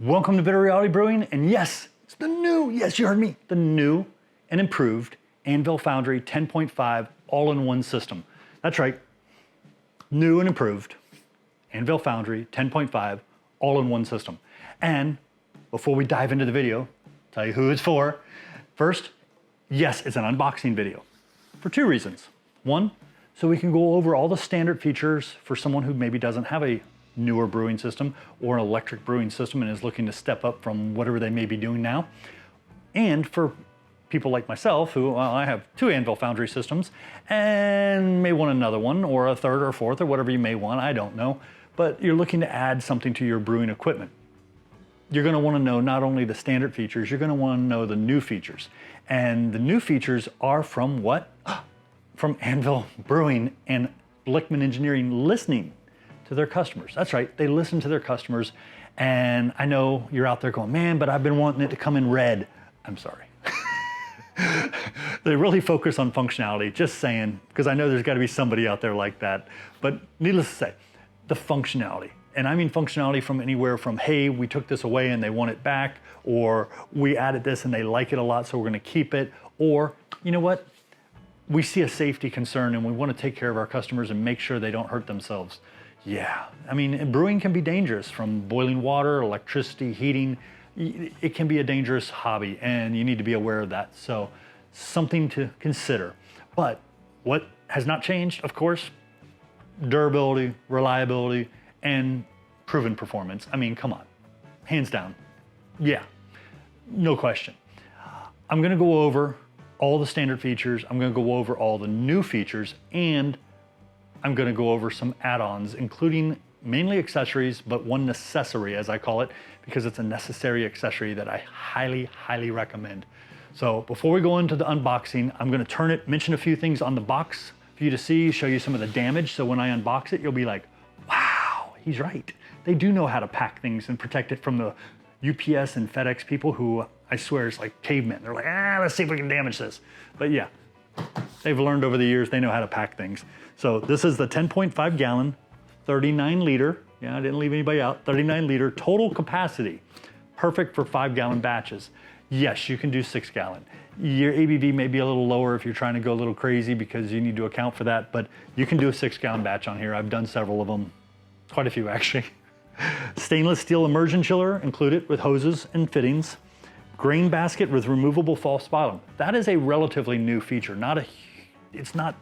Welcome to Bitter Reality Brewing, and yes, it's the new, yes, you heard me, the new and improved Anvil Foundry 10.5 all-in-one system. That's right, new and improved Anvil Foundry 10.5 all-in-one system. And before we dive into the video, tell you who it's for. First, yes, it's an unboxing video for two reasons. One, so we can go over all the standard features for someone who maybe doesn't have a newer brewing system or an electric brewing system and is looking to step up from whatever they may be doing now. And for people like myself who, well, I have two Anvil Foundry systems and may want another one or a third or fourth or whatever you may want, I don't know. But you're looking to add something to your brewing equipment. You're going to want to know not only the standard features, you're going to want to know the new features. And the new features are from what? From Anvil Brewing and Blickman Engineering listening to their customers. That's right, they listen to their customers. And I know you're out there going, man, but I've been wanting it to come in red. I'm sorry. They really focus on functionality, just saying, because I know there's got to be somebody out there like that. But needless to say, the functionality. And I mean functionality from anywhere from, hey, we took this away and they want it back, or we added this and they like it a lot, so we're going to keep it. Or, you know what? We see a safety concern and we want to take care of our customers and make sure they don't hurt themselves. Yeah, I mean, brewing can be dangerous, from boiling water, electricity, heating. It can be a dangerous hobby and you need to be aware of that. So something to consider. But what has not changed, of course, durability, reliability, and proven performance. I mean, come on, hands down. Yeah, no question. I'm gonna go over all the standard features. I'm gonna go over all the new features, and I'm gonna go over some add-ons, including mainly accessories, but one necessary, as I call it, because it's a necessary accessory that I highly, highly recommend. So before we go into the unboxing, I'm gonna turn it, mention a few things on the box for you to see, show you some of the damage. So when I unbox it, you'll be like, wow, he's right. They do know how to pack things and protect it from the UPS and FedEx people who I swear is like cavemen. They're like, let's see if we can damage this. But yeah, they've learned over the years, they know how to pack things. So this is the 10.5 gallon, 39 liter. Yeah, I didn't leave anybody out. 39 liter total capacity. Perfect for 5-gallon batches. Yes, you can do 6-gallon. Your ABV may be a little lower if you're trying to go a little crazy because you need to account for that, but you can do a 6-gallon batch on here. I've done several of them, quite a few actually. Stainless steel immersion chiller included with hoses and fittings. Grain basket with removable false bottom. That is a relatively new feature. It's not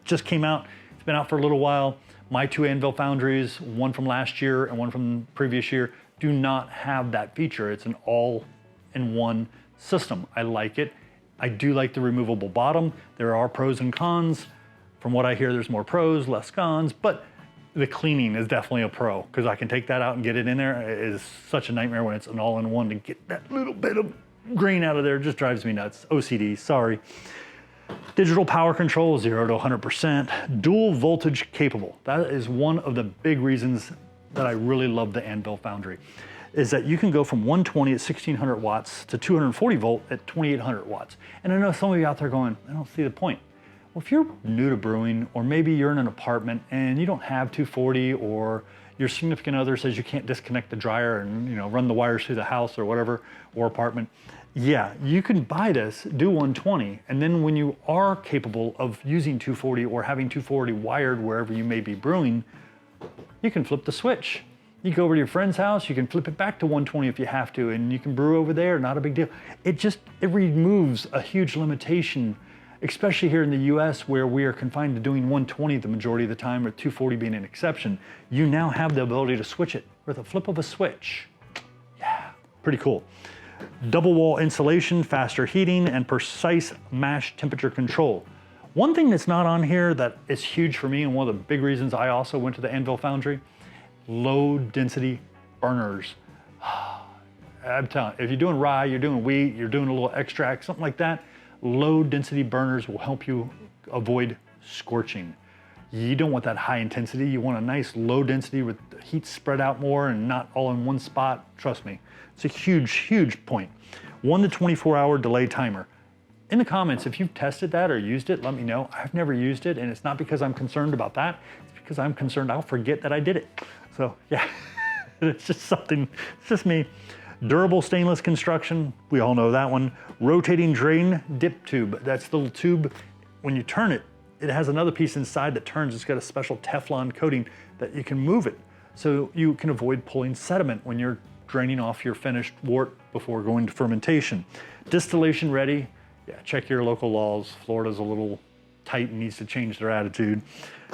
just came out. It's been out for a little while. My two Anvil Foundries, one from last year and one from previous year, do not have that feature. It's an all-in-one system. I like it. I do like the removable bottom. There are pros and cons. From what I hear, there's more pros, less cons, but the cleaning is definitely a pro because I can take that out and get it in there. It is such a nightmare when it's an all-in-one to get that little bit of grain out of there. It just drives me nuts. OCD, sorry. Digital power control, 0 to 100%. Dual voltage capable. That is one of the big reasons that I really love the Anvil Foundry, is that you can go from 120 at 1600 watts to 240 volt at 2800 watts. And I know some of you out there going, I don't see the point. Well, if you're new to brewing, or maybe you're in an apartment and you don't have 240, or your significant other says you can't disconnect the dryer and run the wires through the house or whatever, or apartment, yeah, you can buy this, do 120, and then when you are capable of using 240 or having 240 wired wherever you may be brewing, you can flip the switch. You go over to your friend's house, you can flip it back to 120 if you have to, and you can brew over there, not a big deal. It removes a huge limitation, especially here in the US where we are confined to doing 120 the majority of the time, with 240 being an exception. You now have the ability to switch it with a flip of a switch. Yeah, pretty cool. Double wall insulation, faster heating, and precise mash temperature control. One thing that's not on here that is huge for me, and one of the big reasons I also went to the Anvil Foundry, low density burners. I'm telling you, if you're doing rye, you're doing wheat, you're doing a little extract, something like that, low density burners will help you avoid scorching. You don't want that high intensity. You want a nice low density with the heat spread out more and not all in one spot. Trust me, it's a huge, huge point. 1 to 24 hour delay timer. In the comments, if you've tested that or used it, let me know. I've never used it, and it's not because I'm concerned about that. It's because I'm concerned I'll forget that I did it. So yeah, it's just something, it's just me. Durable stainless construction, we all know that one. Rotating drain dip tube, that's the little tube, when you turn it, it has another piece inside that turns. It's got a special Teflon coating that you can move it. So you can avoid pulling sediment when you're draining off your finished wort before going to fermentation. Distillation ready, yeah, check your local laws. Florida's a little tight and needs to change their attitude.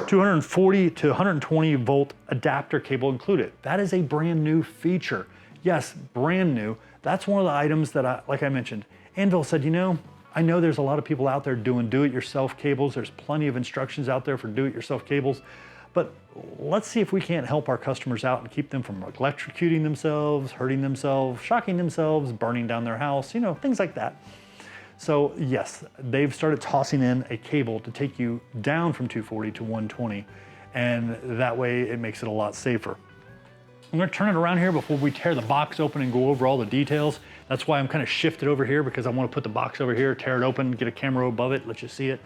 240 to 120 volt adapter cable included. That is a brand new feature. Yes, brand new. That's one of the items that like I mentioned, Anvil said, you know, I know there's a lot of people out there doing do-it-yourself cables. There's plenty of instructions out there for do-it-yourself cables, but let's see if we can't help our customers out and keep them from electrocuting themselves, hurting themselves, shocking themselves, burning down their house, you know, things like that. So yes, they've started tossing in a cable to take you down from 240 to 120, and that way it makes it a lot safer. I'm gonna turn it around here before we tear the box open and go over all the details. That's why I'm kind of shifted over here, because I want to put the box over here, tear it open, get a camera above it, let you see it.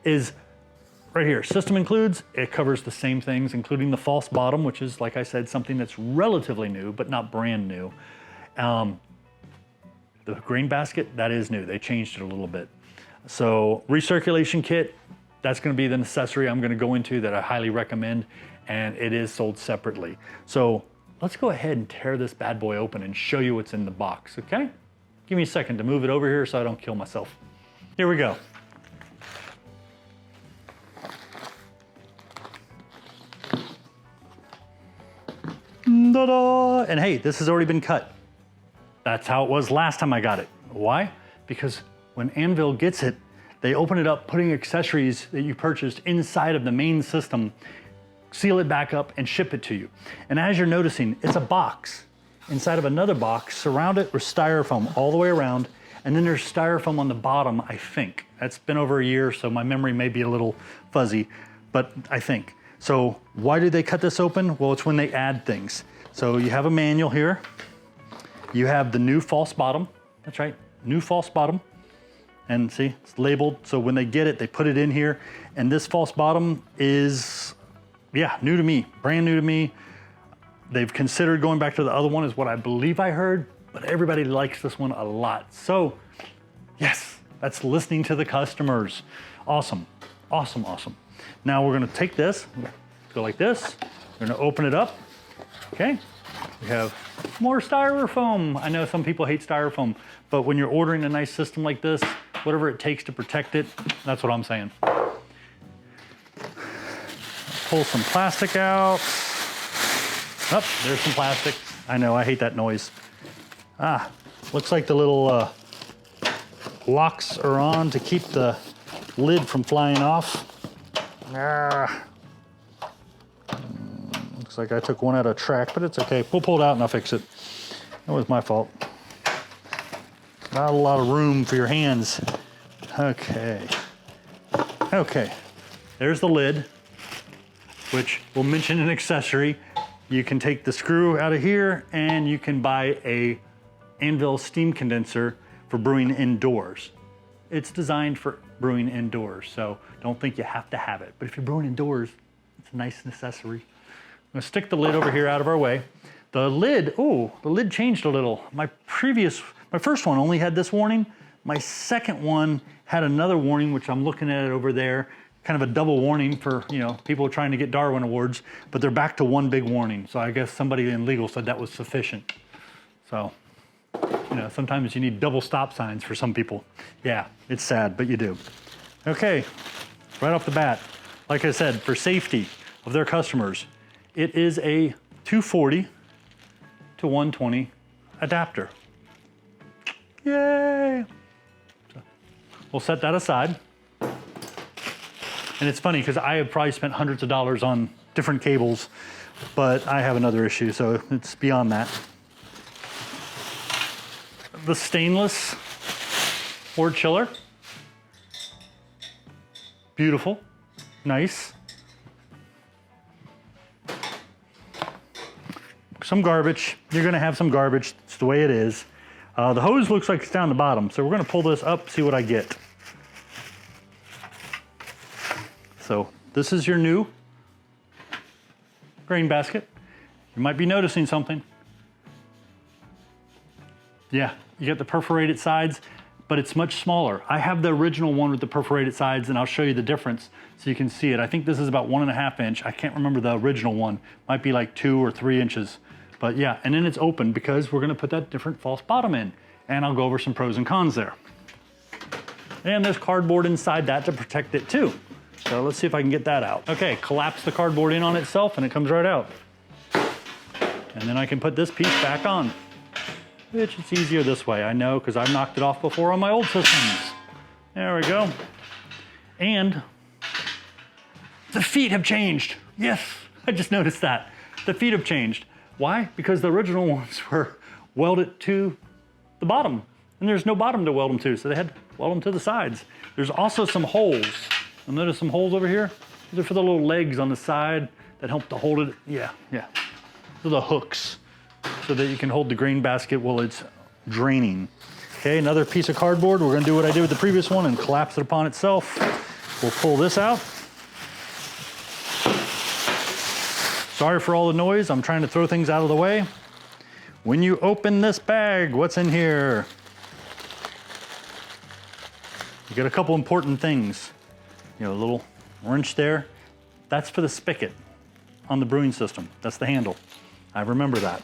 Is right here, system includes, it covers the same things, including the false bottom, which is, like I said, something that's relatively new, but not brand new. The grain basket, that is new. They changed it a little bit. So recirculation kit, that's gonna be the accessory I'm gonna go into that I highly recommend, and it is sold separately. So let's go ahead and tear this bad boy open and show you what's in the box, okay? Give me a second to move it over here so I don't kill myself. Here we go. Ta-da! And hey, this has already been cut. That's how it was last time I got it. Why? Because when Anvil gets it, they open it up, putting accessories that you purchased inside of the main system, seal it back up, and ship it to you. And as you're noticing, it's a box inside of another box, surrounded with styrofoam all the way around, and then there's styrofoam on the bottom, I think. That's been over a year, so my memory may be a little fuzzy, but I think. So why did they cut this open? Well, it's when they add things. So you have a manual here. You have the new false bottom. That's right, new false bottom. And see, it's labeled. So when they get it, they put it in here. And this false bottom is, yeah, new to me, brand new to me. They've considered going back to the other one is what I believe I heard, but everybody likes this one a lot. So yes, that's listening to the customers. Awesome, awesome, awesome. Now we're gonna take this, go like this. We're gonna open it up, okay? We have more styrofoam. I know some people hate styrofoam, but when you're ordering a nice system like this, whatever it takes to protect it, that's what I'm saying. Pull some plastic out. Oh, there's some plastic. I know, I hate that noise. Ah, looks like the little locks are on to keep the lid from flying off. Ah. Looks like I took one out of track, but it's okay. We'll pull it out and I'll fix it. That was my fault. Not a lot of room for your hands. Okay. Okay. There's the lid, which we'll mention an accessory. You can take the screw out of here and you can buy a Anvil steam condenser for brewing indoors. It's designed for brewing indoors, so don't think you have to have it. But if you're brewing indoors, it's a nice accessory. I'm gonna stick the lid over here out of our way. The lid, oh, the lid changed a little. My first one only had this warning. My second one had another warning, which I'm looking at it over there. Kind of a double warning for, you know, people trying to get Darwin Awards, but they're back to one big warning. So I guess somebody in legal said that was sufficient. So, you know, sometimes you need double stop signs for some people. Yeah, it's sad, but you do. Okay, right off the bat, like I said, for safety of their customers, it is a 240 to 120 adapter. Yay! So we'll set that aside. And it's funny because I have probably spent hundreds of dollars on different cables, but I have another issue, so it's beyond that. The stainless wort chiller. Beautiful, nice. Some garbage, you're gonna have some garbage, it's the way it is. The hose looks like it's down the bottom, so we're gonna pull this up, see what I get. So this is your new grain basket. You might be noticing something. Yeah, you got the perforated sides, but it's much smaller. I have the original one with the perforated sides, and I'll show you the difference so you can see it. I think this is about 1.5 inch. I can't remember the original one. Might be like 2 or 3 inches. But yeah, and then it's open because we're gonna put that different false bottom in. And I'll go over some pros and cons there. And there's cardboard inside that to protect it too. So let's see if I can get that out. Okay, collapse the cardboard in on itself and it comes right out. And then I can put this piece back on, which is easier this way, I know, because I've knocked it off before on my old systems. There we go. And the feet have changed. Yes, I just noticed that. The feet have changed. Why? Because the original ones were welded to the bottom, and there's no bottom to weld them to, so they had to weld them to the sides. There's also some holes. You'll notice some holes over here. These are for the little legs on the side that help to hold it. Yeah. Those are the hooks so that you can hold the grain basket while it's draining. Okay, another piece of cardboard. We're gonna do what I did with the previous one and collapse it upon itself. We'll pull this out. Sorry for all the noise. I'm trying to throw things out of the way. When you open this bag, what's in here? You got a couple important things. You know, a little wrench there. That's for the spigot on the brewing system. That's the handle. I remember that.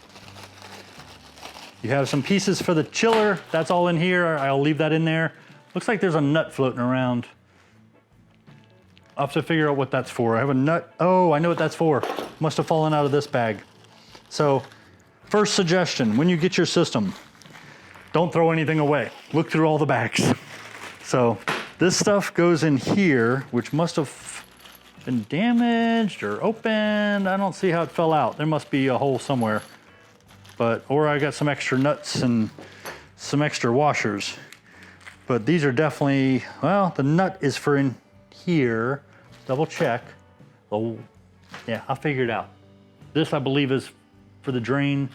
You have some pieces for the chiller. That's all in here. I'll leave that in there. Looks like there's a nut floating around. I'll have to figure out what that's for. I have a nut. Oh, I know what that's for. Must have fallen out of this bag. So, first suggestion, when you get your system, don't throw anything away. Look through all the bags. So, this stuff goes in here, which must have been damaged or opened. I don't see how it fell out. There must be a hole somewhere. Or I got some extra nuts and some extra washers. But these are definitely, well, the nut is for in here. Double check. Oh, yeah, I'll figure it out. This I believe is for the drain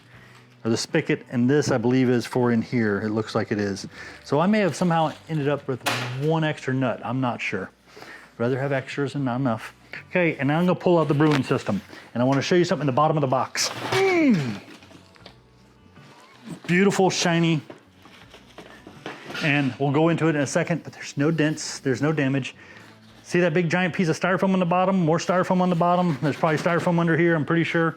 or the spigot, and this I believe is for in here. It looks like it is. So I may have somehow ended up with one extra nut. I'm not sure. Rather have extras and not enough. Okay, and now I'm gonna pull out the brewing system, and I wanna show you something in the bottom of the box. Beautiful, shiny, and we'll go into it in a second, but there's no dents, there's no damage. See that big giant piece of styrofoam on the bottom? More styrofoam on the bottom. There's probably styrofoam under here, I'm pretty sure.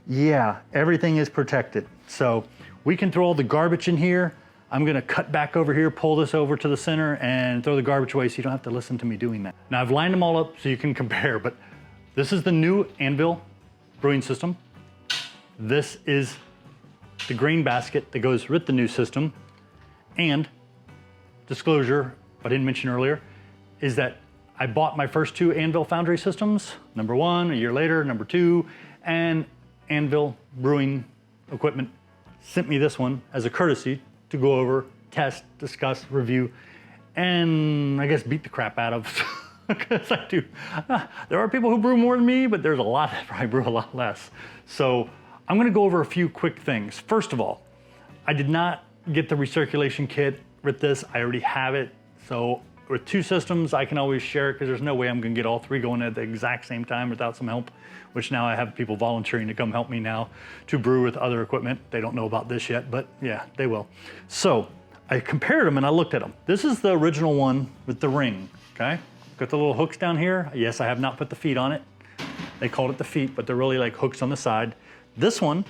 Yeah, everything is protected. So we can throw all the garbage in here. I'm gonna cut back over here, pull this over to the center, and throw the garbage away so you don't have to listen to me doing that. Now I've lined them all up so you can compare, but this is the new Anvil brewing system. This is the grain basket that goes with the new system. And disclosure, I didn't mention earlier, is that I bought my first 2 Anvil Foundry systems. Number 1, a year later, number 2, and Anvil Brewing Equipment sent me this one as a courtesy to go over, test, discuss, review, and I guess beat the crap out of, because I do. There are people who brew more than me, but there's a lot that probably brew a lot less. So I'm gonna go over a few quick things. First of all, I did not get the recirculation kit with this. I already have it. So with 2 systems, I can always share it because there's no way I'm gonna get all 3 going at the exact same time without some help, which now I have people volunteering to come help me now to brew with other equipment. They don't know about this yet, but yeah, they will. So I compared them and I looked at them. This is the original one with the ring, okay? Got the little hooks down here. Yes, I have not put the feet on it. They called it the feet, but they're really like hooks on the side. This one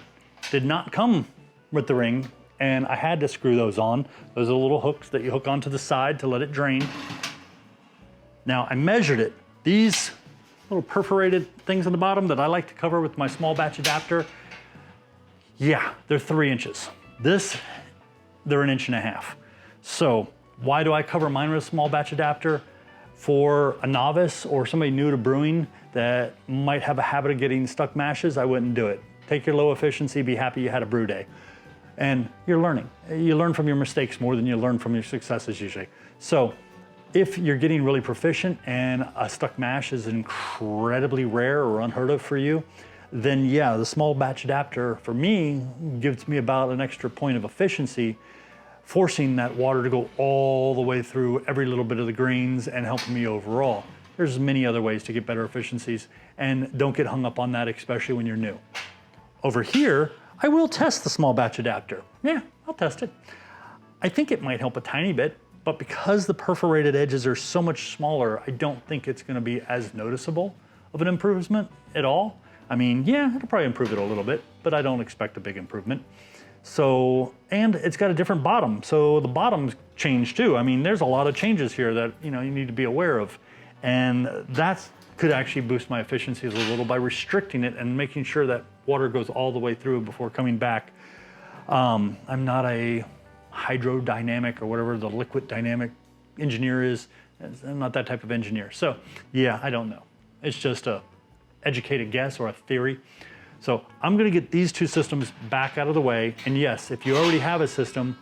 did not come with the ring, and I had to screw those on. Those are the little hooks that you hook onto the side to let it drain. Now I measured it. These little perforated things on the bottom that I like to cover with my small batch adapter, yeah, they're 3 inches. This, they're 1.5 inches. So why do I cover mine with a small batch adapter? For a novice or somebody new to brewing that might have a habit of getting stuck mashes, I wouldn't do it. Take your low efficiency, be happy you had a brew day. And you're learning. You learn from your mistakes more than you learn from your successes usually. So if you're getting really proficient and a stuck mash is incredibly rare or unheard of for you, then yeah, the small batch adapter for me gives me about an extra point of efficiency, forcing that water to go all the way through every little bit of the grains and helping me overall. There's many other ways to get better efficiencies, and don't get hung up on that, especially when you're new. Over here, I will test the small batch adapter. Yeah, I'll test it. I think it might help a tiny bit, but because the perforated edges are so much smaller, I don't think it's gonna be as noticeable of an improvement at all. I mean, yeah, it'll probably improve it a little bit, but I don't expect a big improvement. So, and it's got a different bottom, so the bottom's changed too. I mean, there's a lot of changes here that you need to be aware of, and that could actually boost my efficiencies a little by restricting it and making sure that water goes all the way through before coming back. I'm not a hydrodynamic or whatever the liquid dynamic engineer is. I'm not that type of engineer. So yeah, I don't know. It's just a educated guess or a theory. So I'm gonna get these two systems back out of the way. And yes, if you already have a system,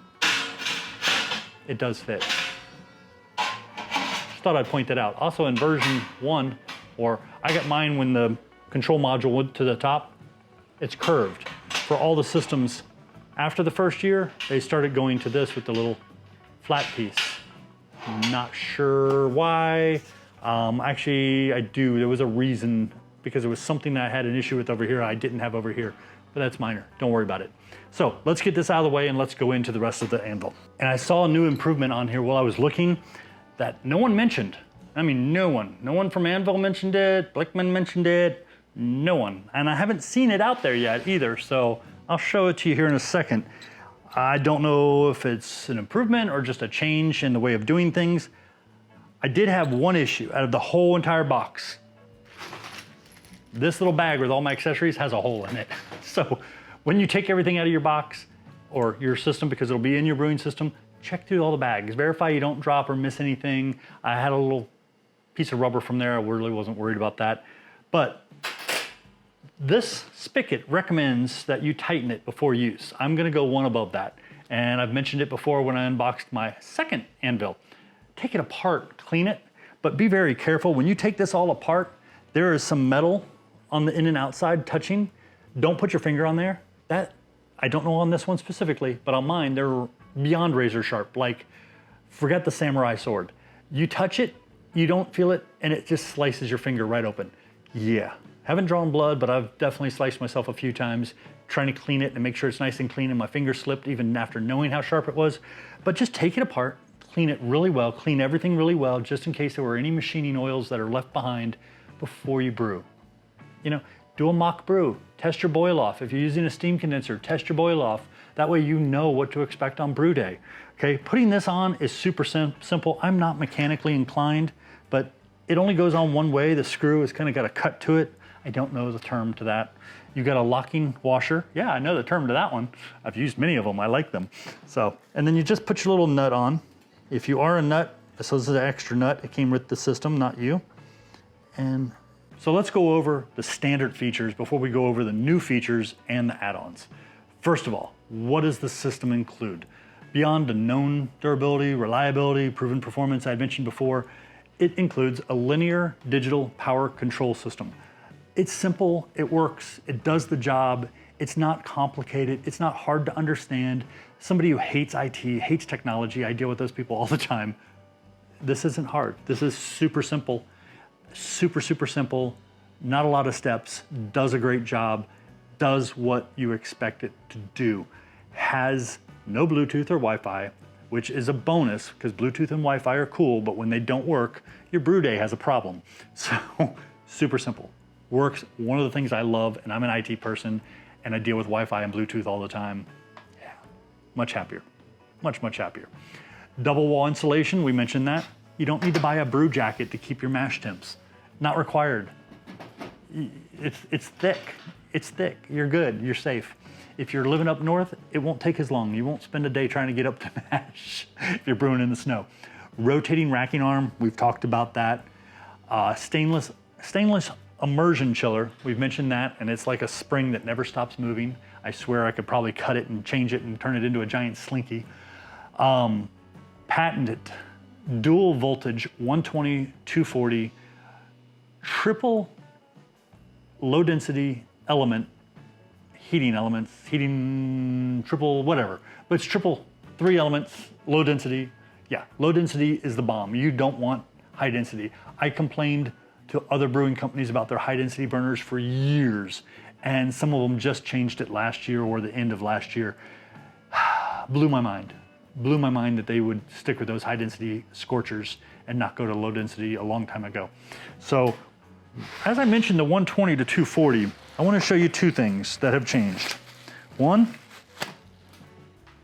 it does fit. Just thought I'd point that out. Also in version 1, or I got mine when the control module went to the top, it's curved. For all the systems after the first year, they started going to this with the little flat piece. Not sure why. Actually, I do. There was a reason, because it was something that I had an issue with over here I didn't have over here, but that's minor. Don't worry about it. So let's get this out of the way and let's go into the rest of the Anvil. And I saw a new improvement on here while I was looking that no one mentioned. I mean, no one. No one from Anvil mentioned it, Blickman mentioned it, no one. And I haven't seen it out there yet either, so I'll show it to you here in a second. I don't know if it's an improvement or just a change in the way of doing things. I did have one issue out of the whole entire box. This little bag with all my accessories has a hole in it. So when you take everything out of your box or your system, because it'll be in your brewing system, check through all the bags. Verify you don't drop or miss anything. I had a little piece of rubber from there. I really wasn't worried about that. But this spigot recommends that you tighten it before use. I'm gonna go one above that. And I've mentioned it before when I unboxed my second Anvil. Take it apart, clean it, but be very careful. When you take this all apart, there is some metal on the in and outside touching. Don't put your finger on there. That, I don't know on this one specifically, but on mine, they're beyond razor sharp. Like, forget the samurai sword. You touch it, you don't feel it, and it just slices your finger right open. Yeah, haven't drawn blood, but I've definitely sliced myself a few times trying to clean it and make sure it's nice and clean, and my finger slipped even after knowing how sharp it was. But just take it apart, clean it really well, clean everything really well, just in case there were any machining oils that are left behind before you brew. Do a mock brew, test your boil off. If you're using a steam condenser, test your boil off. That way you know what to expect on brew day. Okay, putting this on is super simple. I'm not mechanically inclined, but it only goes on one way. The screw has kind of got a cut to it. I don't know the term to that. You got a locking washer. Yeah, I know the term to that one. I've used many of them, I like them. So, and then you just put your little nut on. If you are a nut, so this is an extra nut. It came with the system, not you. And so let's go over the standard features before we go over the new features and the add-ons. First of all, what does the system include? Beyond the known durability, reliability, proven performance I mentioned before, it includes a linear digital power control system. It's simple, it works, it does the job, it's not complicated, it's not hard to understand. Somebody who hates IT, hates technology, I deal with those people all the time. This isn't hard. This is super simple, super simple, not a lot of steps, does a great job, does what you expect it to do. Has no Bluetooth or Wi-Fi, which is a bonus because Bluetooth and Wi-Fi are cool, but when they don't work, your brew day has a problem. So super simple. Works, one of the things I love, and I'm an IT person, and I deal with Wi-Fi and Bluetooth all the time. Yeah, much happier, much happier. Double wall insulation, we mentioned that. You don't need to buy a brew jacket to keep your mash temps. Not required. It's thick, you're good, you're safe. If you're living up north, it won't take as long. You won't spend a day trying to get up to mash if you're brewing in the snow. Rotating racking arm, we've talked about that. Stainless immersion chiller, we've mentioned that, and it's like a spring that never stops moving. I swear I could probably cut it and change it and turn it into a giant slinky. Patented dual voltage 120, 240, triple low density element, triple whatever, but it's triple 3 elements, low density. Yeah, low density is the bomb. You don't want high density. I complained to other brewing companies about their high density burners for years, and some of them just changed it last year or the end of last year. Blew my mind. blew my mind that they would stick with those high density scorchers and not go to low density a long time ago. So as I mentioned, the 120 to 240, I want to show you two things that have changed. One,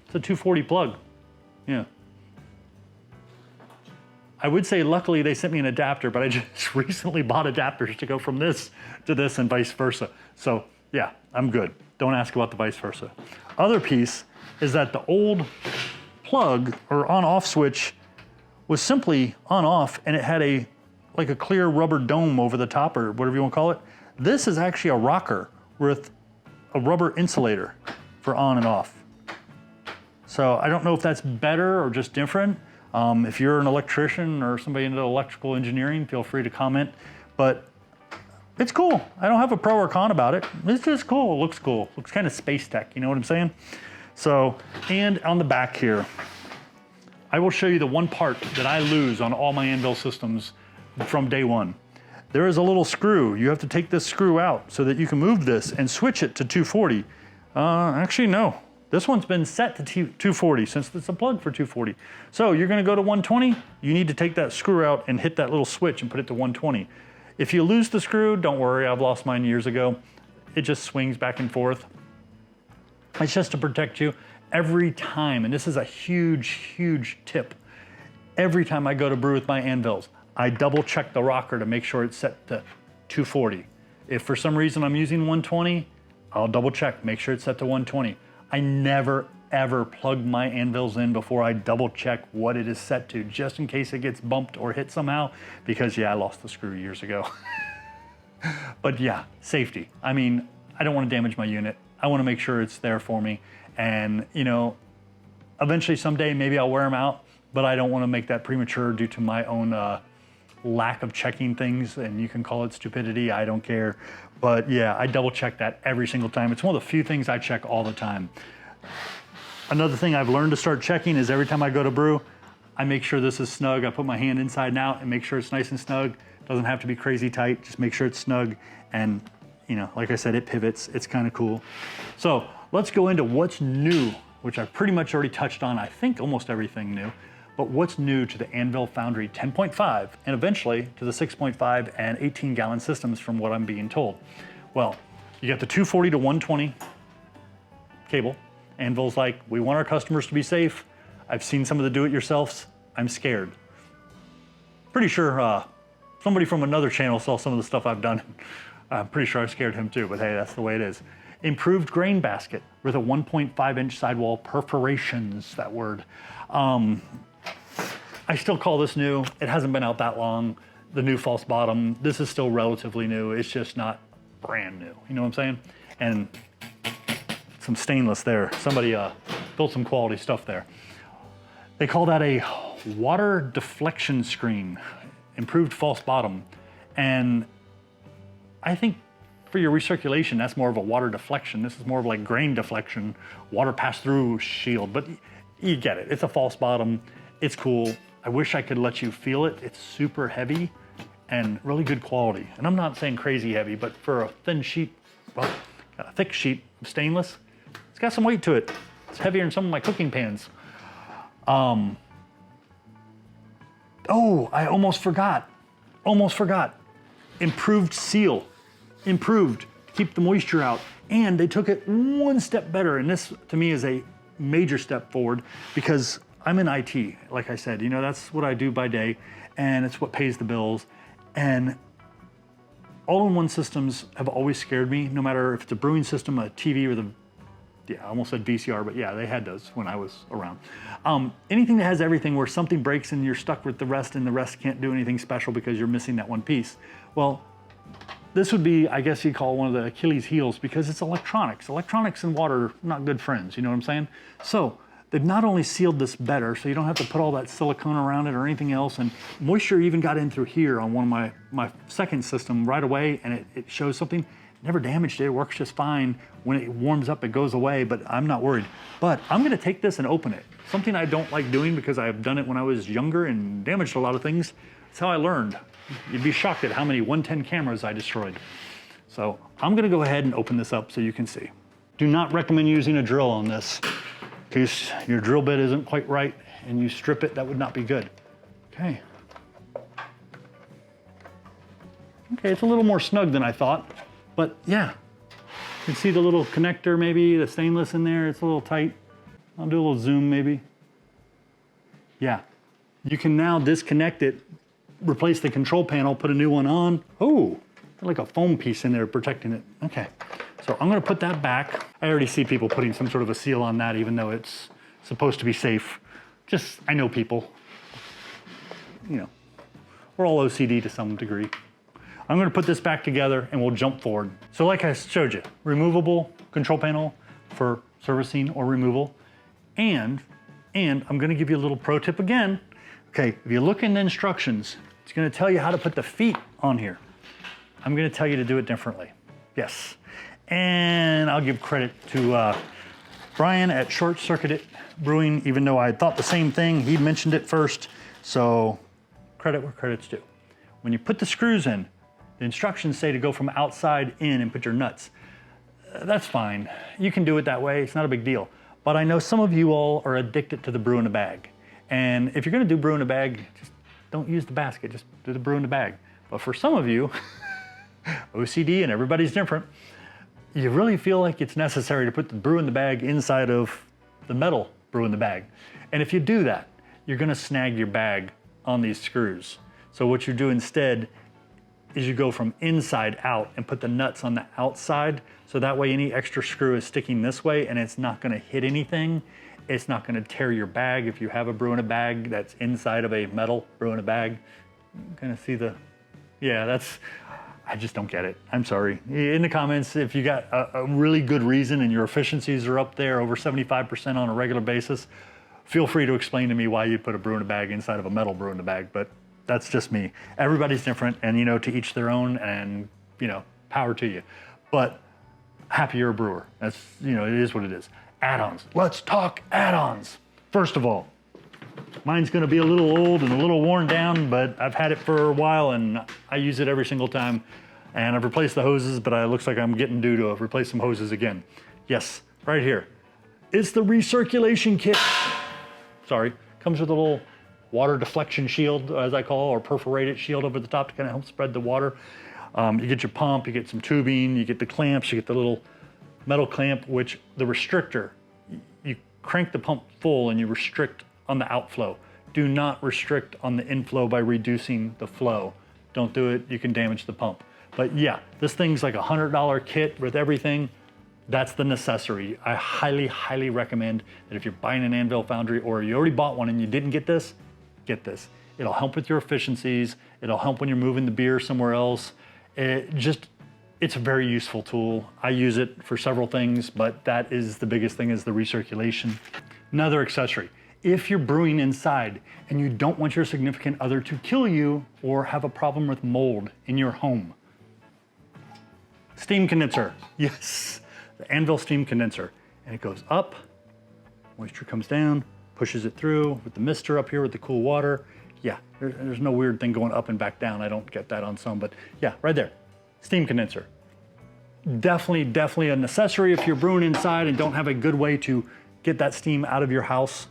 it's a 240 plug. Yeah. I would say luckily they sent me an adapter, but I just recently bought adapters to go from this to this and vice versa. So yeah, I'm good. Don't ask about the vice versa. Other piece is that the old plug or on-off switch was simply on-off, and it had like a clear rubber dome over the top, or whatever you want to call it. This is actually a rocker with a rubber insulator for on and off. So I don't know if that's better or just different. If you're an electrician or somebody into electrical engineering, feel free to comment. But it's cool. I don't have a pro or con about it. It's just cool. It looks cool. Looks kind of space tech, you know what I'm saying? So, and on the back here, I will show you the one part that I lose on all my Anvil systems from day one. There is a little screw. You have to take this screw out so that you can move this and switch it to 240. Actually, no. This one's been set to 240 since it's a plug for 240. So you're gonna go to 120, you need to take that screw out and hit that little switch and put it to 120. If you lose the screw, don't worry, I've lost mine years ago. It just swings back and forth. It's just to protect you every time, and this is a huge, huge tip. Every time I go to brew with my Anvils, I double check the rocker to make sure it's set to 240. If for some reason I'm using 120, I'll double check, make sure it's set to 120. I never, ever plug my Anvils in before I double check what it is set to, just in case it gets bumped or hit somehow, because yeah, I lost the screw years ago. But yeah, safety. I mean, I don't want to damage my unit. I want to make sure it's there for me. And you know, eventually someday maybe I'll wear them out, but I don't want to make that premature due to my own lack of checking things, and you can call it stupidity, I don't care. But yeah, I double check that every single time. It's one of the few things I check all the time. Another thing I've learned to start checking is every time I go to brew, I make sure this is snug. I put my hand inside and out and make sure it's nice and snug. Doesn't have to be crazy tight, just make sure it's snug. And you know, like I said, it pivots, it's kind of cool. So let's go into what's new, which I've pretty much already touched on, I think almost everything new. But what's new to the Anvil Foundry 10.5 and eventually to the 6.5 and 18-gallon systems from what I'm being told? Well, you got the 240 to 120 cable. Anvil's like, we want our customers to be safe. I've seen some of the do-it-yourselfs. I'm scared. Pretty sure somebody from another channel saw some of the stuff I've done. I'm pretty sure I've scared him too, but hey, that's the way it is. Improved grain basket with a 1.5-inch sidewall perforations, that word. I still call this new. It hasn't been out that long. The new false bottom, this is still relatively new. It's just not brand new. You know what I'm saying? And some stainless there. Somebody built some quality stuff there. They call that a water deflection screen, improved false bottom. And I think for your recirculation, that's more of a water deflection. This is more of like grain deflection, water pass through shield, but you get it. It's a false bottom. It's cool. I wish I could let you feel it. It's super heavy and really good quality. And I'm not saying crazy heavy, but for a thin sheet, well, a thick sheet of stainless, it's got some weight to it. It's heavier than some of my cooking pans. Oh, I almost forgot. Improved seal. Improved to keep the moisture out. And they took it one step better. And this to me is a major step forward because I'm in IT, like I said, you know, that's what I do by day and it's what pays the bills. And all-in-one systems have always scared me, no matter if it's a brewing system, a TV, or I almost said VCR, but yeah, they had those when I was around. Anything that has everything where something breaks and you're stuck with the rest and the rest can't do anything special because you're missing that one piece. Well, this would be, I guess you'd call one of the Achilles heels because it's electronics. Electronics and water are not good friends, you know what I'm saying? So they've not only sealed this better, so you don't have to put all that silicone around it or anything else, and moisture even got in through here on one of my second system right away, and it shows something. Never damaged it, it works just fine. When it warms up, it goes away, but I'm not worried. But I'm gonna take this and open it. Something I don't like doing because I've done it when I was younger and damaged a lot of things. That's how I learned. You'd be shocked at how many 110 cameras I destroyed. So I'm gonna go ahead and open this up so you can see. Do not recommend using a drill on this. in case your drill bit isn't quite right and you strip it, that would not be good. Okay. Okay, it's a little more snug than I thought, but yeah. You can see the little connector maybe, the stainless in there, it's a little tight. I'll do a little zoom maybe. Yeah, you can now disconnect it, replace the control panel, put a new one on. Oh, like a foam piece in there protecting it. Okay, so I'm gonna put that back. I already see people putting some sort of a seal on that even though it's supposed to be safe. Just, I know people. You know, we're all OCD to some degree. I'm gonna put this back together and we'll jump forward. So like I showed you, removable control panel for servicing or removal. And I'm gonna give you a little pro tip again. Okay, if you look in the instructions, it's gonna tell you how to put the feet on here. I'm gonna tell you to do it differently. Yes. And I'll give credit to Brian at Short Circuit Brewing, even though I thought the same thing, he mentioned it first. So credit where credit's due. When you put the screws in, the instructions say to go from outside in and put your nuts. That's fine. You can do it that way. It's not a big deal. But I know some of you all are addicted to the brew in a bag. And if you're gonna do brew in a bag, just don't use the basket, just do the brew in the bag. But for some of you, OCD and everybody's different, you really feel like it's necessary to put the brew in the bag inside of the metal brew in the bag. And if you do that, you're gonna snag your bag on these screws. So what you do instead is you go from inside out and put the nuts on the outside, so that way any extra screw is sticking this way and it's not gonna hit anything. It's not gonna tear your bag if you have a brew in a bag that's inside of a metal brew in a bag. Kind of see the, yeah, I just don't get it. I'm sorry. In the comments, if you got a really good reason and your efficiencies are up there over 75% on a regular basis, feel free to explain to me why you put a brew in a bag inside of a metal brew in a bag, but that's just me. Everybody's different and, you know, to each their own, and, you know, power to you. But happy you're a brewer. That's, you know, it is what it is. Add-ons. Let's talk add-ons. First of all, mine's gonna be a little old and a little worn down, but I've had it for a while and I use it every single time. And I've replaced the hoses, but it looks like I'm getting due to replace some hoses again. Yes, right here. It's the recirculation kit. Sorry, comes with a little water deflection shield, as I call it, or perforated shield over the top to kind of help spread the water. You get your pump, you get some tubing, you get the clamps, you get the little metal clamp, which the restrictor, you crank the pump full and you restrict on the outflow. Do not restrict on the inflow by reducing the flow. Don't do it, you can damage the pump. But yeah, this thing's like a $100 kit with everything. That's the necessary. I highly, highly recommend that if you're buying an Anvil Foundry or you already bought one and you didn't get this, get this. It'll help with your efficiencies. It'll help when you're moving the beer somewhere else. It's a very useful tool. I use it for several things, but that is the biggest thing, is the recirculation. Another accessory, if you're brewing inside and you don't want your significant other to kill you or have a problem with mold in your home, steam condenser. Yes, the Anvil steam condenser. And it goes up, moisture comes down, pushes it through with the mister up here with the cool water. Yeah, there's no weird thing going up and back down. I don't get that on some, but yeah, right there, steam condenser. Definitely a necessary if you're brewing inside and don't have a good way to get that steam out of your house,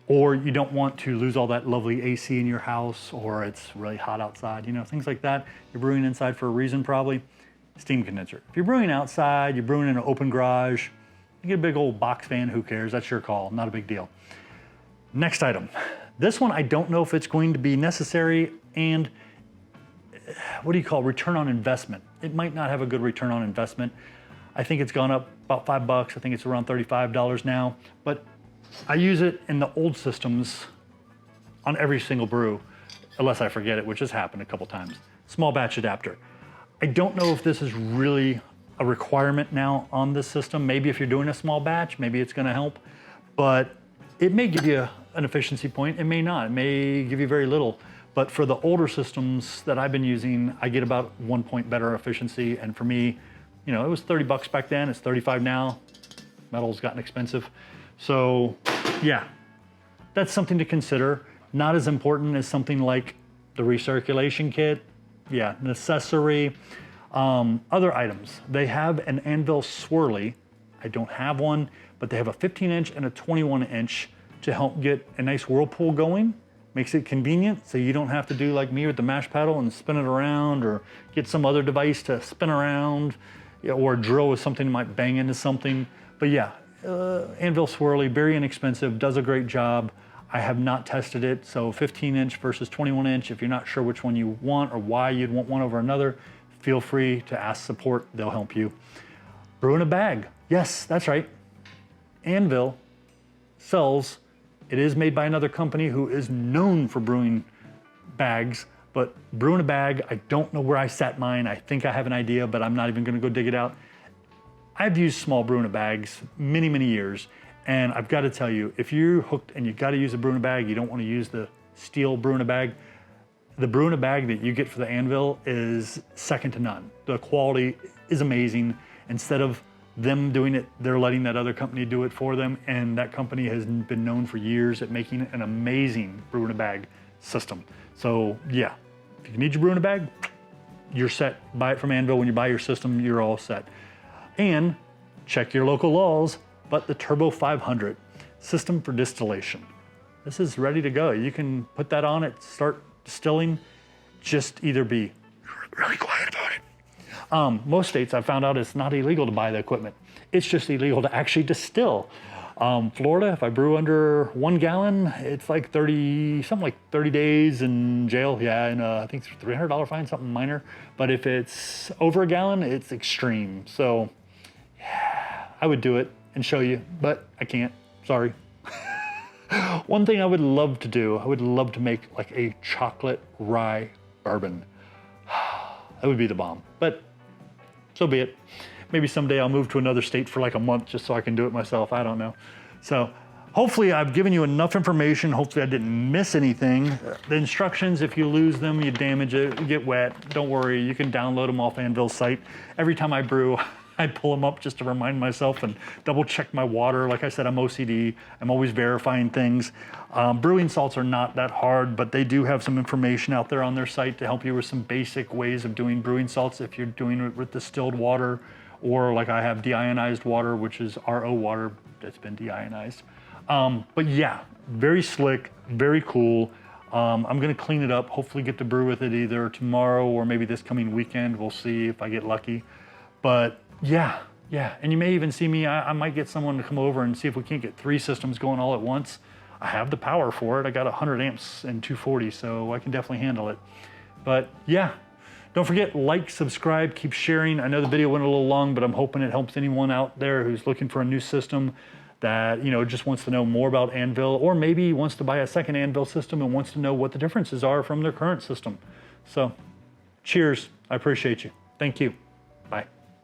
or you don't want to lose all that lovely AC in your house, or it's really hot outside, you know, things like that. You're brewing inside for a reason probably. Steam condenser. If you're brewing outside, you're brewing in an open garage, you get a big old box fan, who cares? That's your call, not a big deal. Next item. This one, I don't know if it's going to be necessary, and what do you call return on investment? It might not have a good return on investment. I think it's gone up about $5. I think it's around $35 now, but I use it in the old systems on every single brew, unless I forget it, which has happened a couple times. Small batch adapter. I don't know if this is really a requirement now on this system. Maybe if you're doing a small batch, maybe it's gonna help, but it may give you an efficiency point, it may not. It may give you very little, but for the older systems that I've been using, I get about 1 point better efficiency, and for me, you know, it was $30 back then, it's 35 now. Metal's gotten expensive. So yeah, that's something to consider. Not as important as something like the recirculation kit. Yeah, necessary. Other items. They have an Anvil swirly. I don't have one, but they have a 15-inch and a 21-inch to help get a nice whirlpool going. Makes it convenient, so you don't have to do like me with the mash paddle and spin it around, or get some other device to spin around, or a drill with something that might bang into something. But yeah, Anvil Swirly, very inexpensive, does a great job. I have not tested it, so 15-inch versus 21-inch. If you're not sure which one you want or why you'd want one over another, feel free to ask support, they'll help you. Brew in a bag, yes, that's right. Anvil sells, it is made by another company who is known for brewing bags, but brew in a bag, I don't know where I sat mine. I think I have an idea, but I'm not even gonna go dig it out. I've used small brew in a bags many, many years, and I've got to tell you, if you're hooked and you've got to use a brew in a bag, you don't want to use the steel brew in a bag, the brew in a bag that you get for the Anvil is second to none. The quality is amazing. Instead of them doing it, they're letting that other company do it for them, and that company has been known for years at making an amazing brew in a bag system. So yeah, if you need your brew in a bag, you're set. Buy it from Anvil. When you buy your system, you're all set. And check your local laws, but the Turbo 500 system for distillation. This is ready to go. You can put that on it, start distilling, just either be really quiet about it. Most states I've found out it's not illegal to buy the equipment. It's just illegal to actually distill. Florida, if I brew under 1 gallon, it's like 30 days in jail. Yeah, and I think it's a $300 fine, something minor. But if it's over a gallon, it's extreme. So yeah, I would do it and show you, but I can't, sorry. One thing I would love to do, I would love to make like a chocolate rye bourbon. That would be the bomb, but so be it. Maybe someday I'll move to another state for like a month just so I can do it myself, I don't know. So hopefully I've given you enough information. Hopefully I didn't miss anything. The instructions, if you lose them, you damage it, you get wet, don't worry, you can download them off Anvil's site. Every time I brew, I pull them up just to remind myself and double check my water. Like I said, I'm OCD. I'm always verifying things. Brewing salts are not that hard, but they do have some information out there on their site to help you with some basic ways of doing brewing salts if you're doing it with distilled water, or like I have deionized water, which is RO water that's been deionized. But yeah, very slick, very cool. I'm gonna clean it up, hopefully get to brew with it either tomorrow or maybe this coming weekend. We'll see if I get lucky. But yeah, and you may even see me, I might get someone to come over and see if we can't get 3 systems going all at once. I have the power for it. I got 100 amps and 240, so I can definitely handle it. But yeah, don't forget, like, subscribe, keep sharing. I know the video went a little long, but I'm hoping it helps anyone out there who's looking for a new system that, you know, just wants to know more about Anvil, or maybe wants to buy a second Anvil system and wants to know what the differences are from their current system. So cheers, I appreciate you. Thank you, bye.